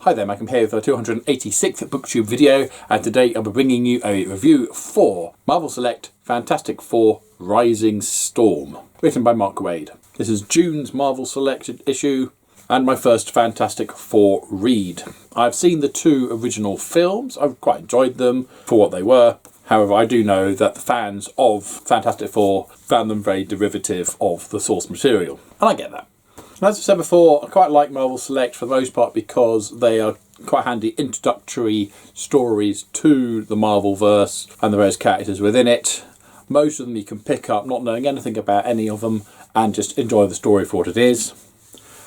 Hi there, Mike. I'm here with the 286th Booktube video, and today I'll be bringing you a review for Marvel Select Fantastic Four Rising Storm, written by Mark Waid. This is June's Marvel Selected issue, and my first Fantastic Four read. I've seen the two original films. I've quite enjoyed them for what they were. However, I do know that the fans of Fantastic Four found them very derivative of the source material, and I get that. As I said before, I quite like Marvel Select for the most part because they are quite handy introductory stories to the Marvel-verse and the various characters within it. Most of them you can pick up not knowing anything about any of them and just enjoy the story for what it is.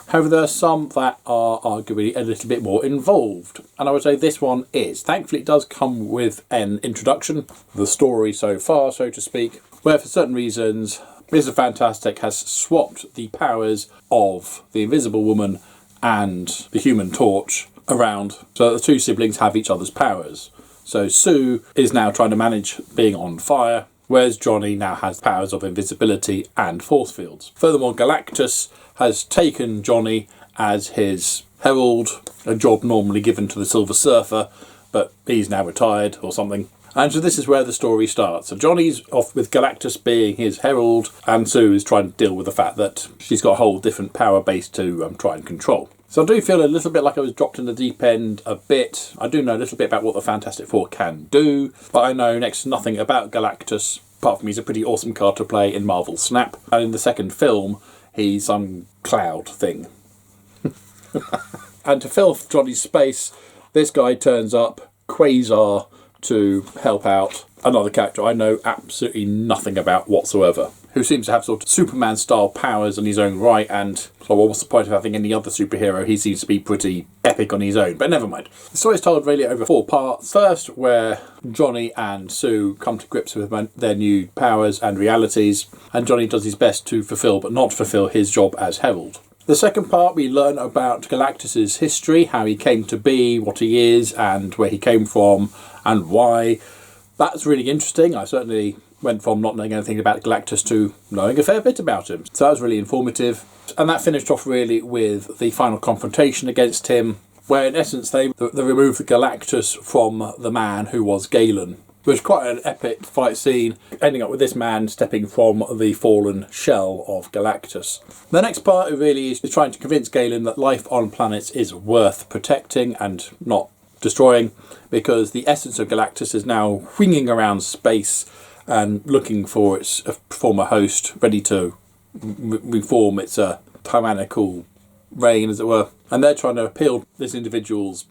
However, there are some that are arguably a little bit more involved, and I would say this one is. Thankfully, it does come with an introduction, the story so far, so to speak, where for certain reasons Mr. Fantastic has swapped the powers of the Invisible Woman and the Human Torch around so that the two siblings have each other's powers. So Sue is now trying to manage being on fire, whereas Johnny now has powers of invisibility and force fields. Furthermore, Galactus has taken Johnny as his herald, a job normally given to the Silver Surfer, but he's now retired or something. And so this is where the story starts. So Johnny's off with Galactus being his herald, and Sue is trying to deal with the fact that she's got a whole different power base to try and control. So I do feel a little bit like I was dropped in the deep end a bit. I do know a little bit about what the Fantastic Four can do, but I know next to nothing about Galactus, apart from he's a pretty awesome card to play in Marvel Snap. And in the second film, he's some cloud thing. And to fill Johnny's space, this guy turns up, Quasar, to help out another character I know absolutely nothing about whatsoever, who seems to have sort of Superman-style powers in his own right, and so what's the point of having any other superhero? He seems to be pretty epic on his own, but never mind. The story is told really over 4 parts. First, where Johnny and Sue come to grips with their new powers and realities, and Johnny does his best to fulfill but not fulfill his job as herald. The second part, we learn about Galactus's history, how he came to be, what he is, and where he came from, and why. That's really interesting. I certainly went from not knowing anything about Galactus to knowing a fair bit about him. So that was really informative. And that finished off really with the final confrontation against him, where in essence they removed Galactus from the man who was Galen. It was quite an epic fight scene, ending up with this man stepping from the fallen shell of Galactus. The next part really is trying to convince Galen that life on planets is worth protecting and not destroying, because the essence of Galactus is now winging around space and looking for its former host, ready to reform its tyrannical reign, as it were. And they're trying to appeal to this individual's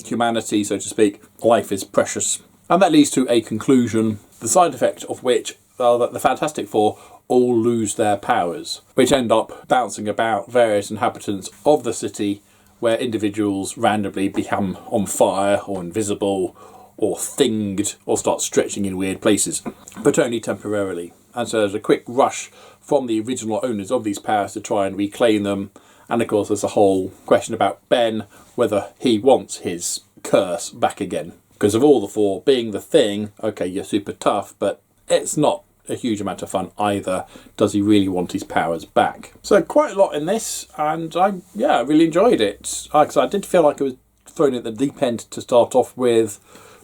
humanity, so to speak. Life is precious. And that leads to a conclusion, the side effect of which are that the Fantastic Four all lose their powers, which end up bouncing about various inhabitants of the city, where individuals randomly become on fire or invisible or thinged or start stretching in weird places, but only temporarily. And so there's a quick rush from the original owners of these powers to try and reclaim them. And of course there's a whole question about Ben, whether he wants his curse back again. Because of all the 4, being the Thing, okay, you're super tough, but it's not a huge amount of fun either. Does he really want his powers back? So quite a lot in this, and I really enjoyed it. Because I did feel like I was thrown at the deep end to start off with,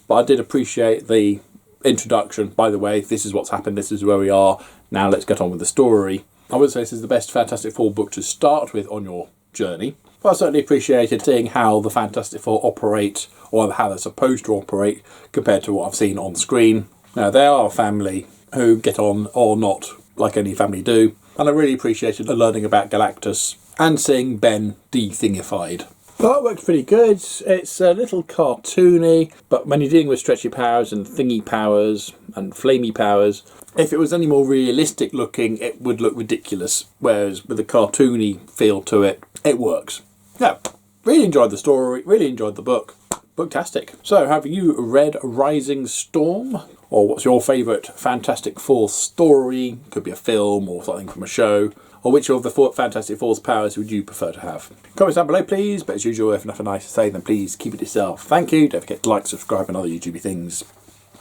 but I did appreciate the introduction. By the way, this is what's happened, this is where we are, now let's get on with the story. I would say this is the best Fantastic Four book to start with on your journey. But I certainly appreciated seeing how the Fantastic Four operate, or how they're supposed to operate, compared to what I've seen on screen. Now, they are a family who get on or not like any family do, and I really appreciated learning about Galactus and seeing Ben de-thingified. Well, that works pretty good. It's a little cartoony, but when you're dealing with stretchy powers and thingy powers and flamey powers, if it was any more realistic looking, it would look ridiculous, whereas with a cartoony feel to it, it works. Yeah, really enjoyed the story, really enjoyed the book. Booktastic. So, have you read Rising Storm? Or what's your favourite Fantastic Four story? Could be a film or something from a show. Or which of the Fantastic Four's powers would you prefer to have? Comments down below, please. But as usual, if nothing nice to say, then please keep it yourself. Thank you. Don't forget to like, subscribe, and other YouTubey things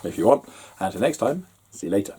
if you want. And until next time, see you later.